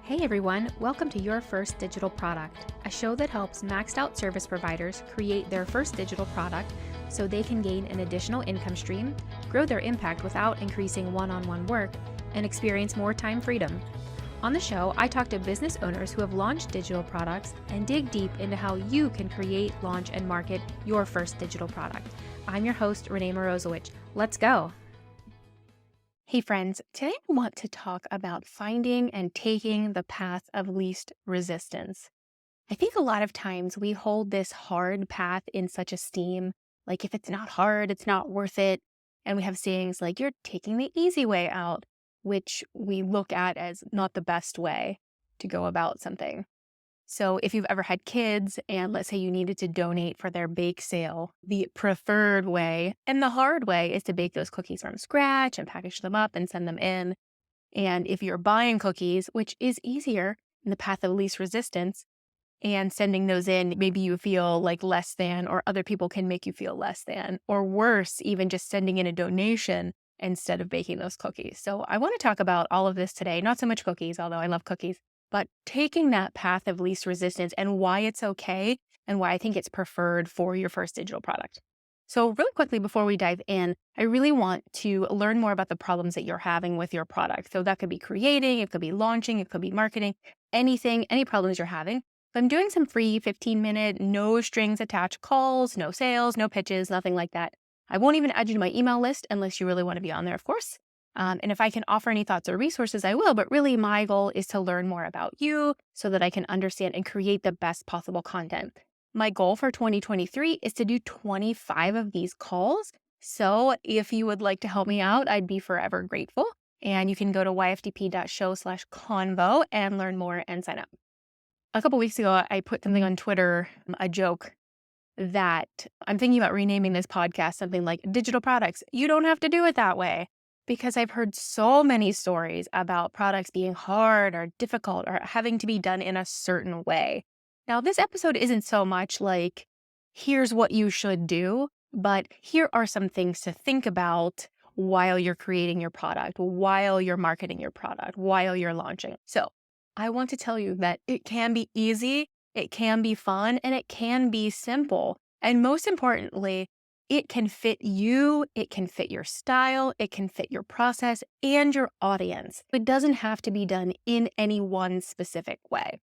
Hey everyone, welcome to Your First Digital Product, a show that helps maxed out service providers create their first digital product so they can gain an additional income stream, grow their impact without increasing one-on-one work, and experience more time freedom. On the show, I talk to business owners who have launched digital products and dig deep into how you can create, launch, and market your first digital product. I'm your host, Renee Morozowicz. Let's go. Hey friends, today I want to talk about finding and taking the path of least resistance. I think a lot of times we hold this hard path in such esteem, like if it's not hard, it's not worth it. And we have sayings like, you're taking the easy way out, which we look at as not the best way to go about something. So if you've ever had kids and let's say you needed to donate for their bake sale, the preferred way and the hard way is to bake those cookies from scratch and package them up and send them in. And if you're buying cookies, which is easier in the path of least resistance, and sending those in, maybe you feel like less than, or other people can make you feel less than, or worse, even just sending in a donation instead of baking those cookies. So I want to talk about all of this today, not so much cookies, although I love cookies, but taking that path of least resistance and why it's okay and why I think it's preferred for your first digital product. So really quickly before we dive in, I really want to learn more about the problems that you're having with your product. So that could be creating, it could be launching, it could be marketing, anything, any problems you're having. So I'm doing some free 15-minute, no strings attached calls, no sales, no pitches, nothing like that. I won't even add you to my email list unless you really want to be on there, of course. And if I can offer any thoughts or resources, I will. But really, my goal is to learn more about you so that I can understand and create the best possible content. My goal for 2023 is to do 25 of these calls. So if you would like to help me out, I'd be forever grateful. And you can go to yftp.show/convo and learn more and sign up. A couple weeks ago, I put something on Twitter, a joke that I'm thinking about renaming this podcast something like digital products. You don't have to do it that way. Because I've heard so many stories about products being hard or difficult or having to be done in a certain way. Now, this episode isn't so much like, here's what you should do, but here are some things to think about while you're creating your product, while you're marketing your product, while you're launching. So I want to tell you that it can be easy, it can be fun, and it can be simple. And most importantly, it can fit you, it can fit your style, it can fit your process and your audience. It doesn't have to be done in any one specific way.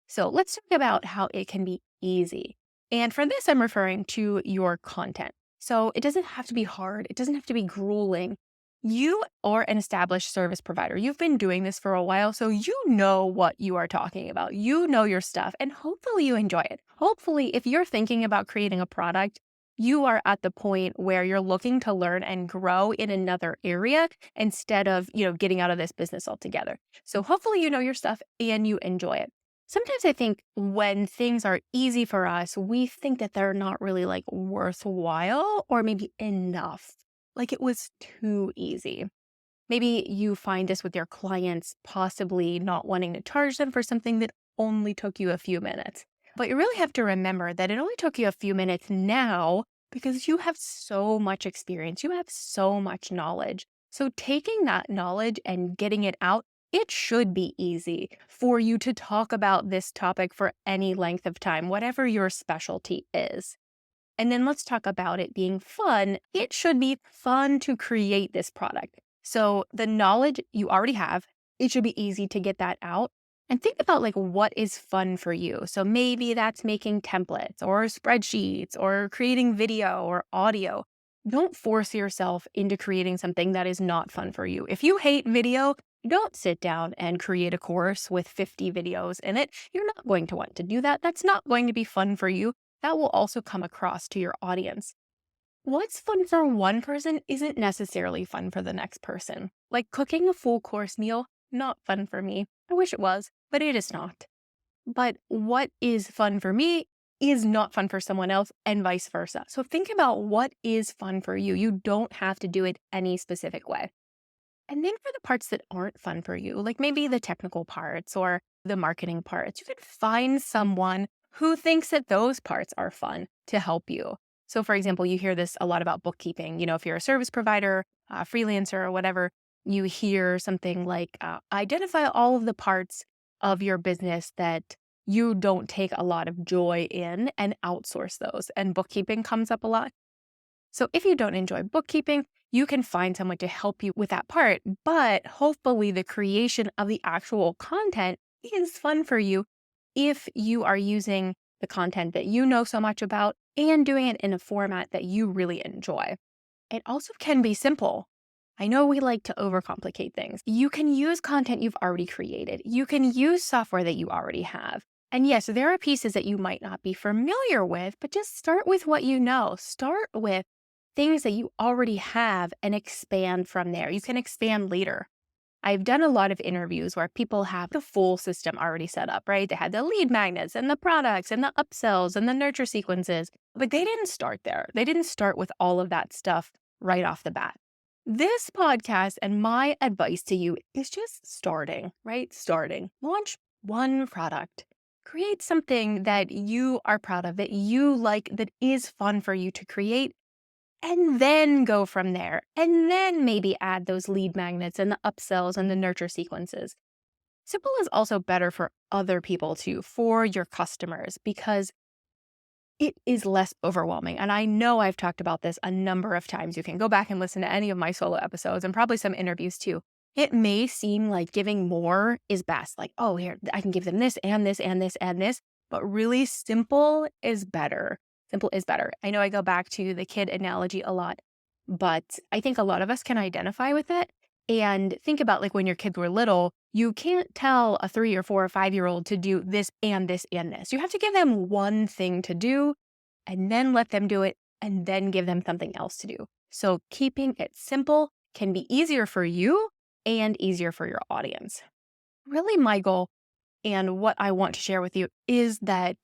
So let's talk about how it can be easy. And for this, I'm referring to your content. So it doesn't have to be hard. It doesn't have to be grueling. You are an established service provider. You've been doing this for a while, so you know what you are talking about. You know your stuff, and hopefully you enjoy it. Hopefully, if you're thinking about creating a product, you are at the point where you're looking to learn and grow in another area instead of, getting out of this business altogether. So hopefully you know your stuff and you enjoy it. Sometimes I think when things are easy for us, we think that they're not really like worthwhile or maybe enough. Like it was too easy. Maybe you find this with your clients, possibly not wanting to charge them for something that only took you a few minutes. But you really have to remember that it only took you a few minutes now because you have so much experience. You have so much knowledge. So taking that knowledge and getting it out, it should be easy for you to talk about this topic for any length of time, whatever your specialty is. And then let's talk about it being fun. It should be fun to create this product. So the knowledge you already have, it should be easy to get that out. And think about like what is fun for you. So maybe that's making templates or spreadsheets or creating video or audio. Don't force yourself into creating something that is not fun for you. If you hate video, don't sit down and create a course with 50 videos in it. You're not going to want to do that. That's not going to be fun for you. That will also come across to your audience. What's fun for one person isn't necessarily fun for the next person. Like cooking a full course meal, not fun for me. I wish it was, but it is not. But what is fun for me is not fun for someone else and vice versa. So think about what is fun for you. You don't have to do it any specific way. And then for the parts that aren't fun for you, like maybe the technical parts or the marketing parts, you could find someone who thinks that those parts are fun to help you. So for example, you hear this a lot about bookkeeping. If you're a service provider, a freelancer or whatever, you hear something like identify all of the parts of your business that you don't take a lot of joy in and outsource those. And bookkeeping comes up a lot. So if you don't enjoy bookkeeping, you can find someone to help you with that part. But hopefully the creation of the actual content is fun for you if you are using the content that you know so much about and doing it in a format that you really enjoy. It also can be simple. I know we like to overcomplicate things. You can use content you've already created. You can use software that you already have. And yes, there are pieces that you might not be familiar with, but just start with what you know. Start with things that you already have and expand from there. You can expand later. I've done a lot of interviews where people have the full system already set up, right? They had the lead magnets and the products and the upsells and the nurture sequences, but they didn't start there. They didn't start with all of that stuff right off the bat. This podcast and my advice to you is just starting, right? Starting. Launch one product. Create something that you are proud of, that you like, that is fun for you to create, and then go from there. And then maybe add those lead magnets and the upsells and the nurture sequences. Simple is also better for other people too, for your customers, because it is less overwhelming. And I know I've talked about this a number of times. You can go back and listen to any of my solo episodes and probably some interviews too. It may seem like giving more is best. Like, oh, here, I can give them this and this and this and this. But really, simple is better. Simple is better. I know I go back to the kid analogy a lot, but I think a lot of us can identify with it. And think about like when your kids were little, you can't tell a 3 or 4 or 5-year-old to do this and this and this. You have to give them one thing to do and then let them do it and then give them something else to do. So keeping it simple can be easier for you and easier for your audience. Really, my goal and what I want to share with you is that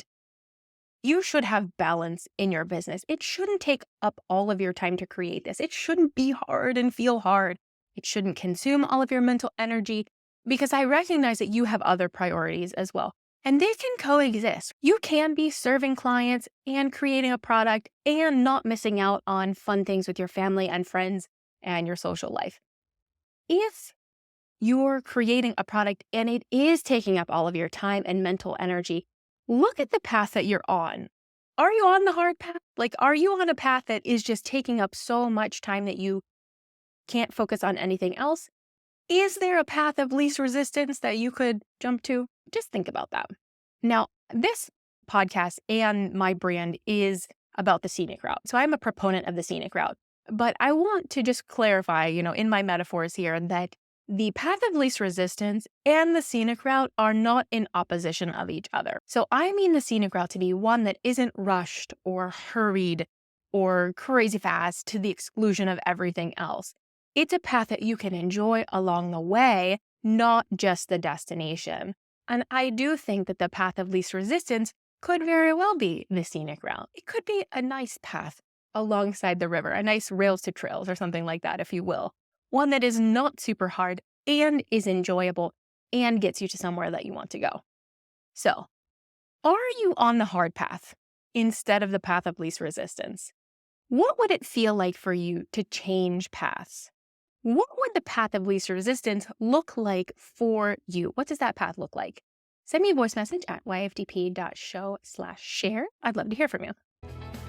you should have balance in your business. It shouldn't take up all of your time to create this. It shouldn't be hard and feel hard. It shouldn't consume all of your mental energy, because I recognize that you have other priorities as well. And they can coexist. You can be serving clients and creating a product and not missing out on fun things with your family and friends and your social life. If you're creating a product and it is taking up all of your time and mental energy, look at the path that you're on. Are you on the hard path? Like, are you on a path that is just taking up so much time that you can't focus on anything else? Is there a path of least resistance that you could jump to? Just think about that. Now, this podcast and my brand is about the scenic route. So I'm a proponent of the scenic route, but I want to just clarify, in my metaphors here, that the path of least resistance and the scenic route are not in opposition of each other. So I mean the scenic route to be one that isn't rushed or hurried or crazy fast to the exclusion of everything else. It's a path that you can enjoy along the way, not just the destination. And I do think that the path of least resistance could very well be the scenic route. It could be a nice path alongside the river, a nice rails to trails or something like that, if you will. One that is not super hard and is enjoyable and gets you to somewhere that you want to go. So, are you on the hard path instead of the path of least resistance? What would it feel like for you to change paths? What would the path of least resistance look like for you? What does that path look like? Send me a voice message at yfdp.show/share. I'd love to hear from you.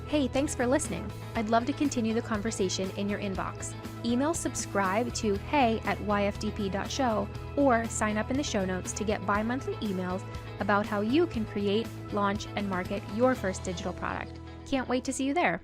Hey, thanks for listening. I'd love to continue the conversation in your inbox. Email subscribe to hey@yfdp.show or sign up in the show notes to get bi-monthly emails about how you can create, launch, and market your first digital product. Can't wait to see you there.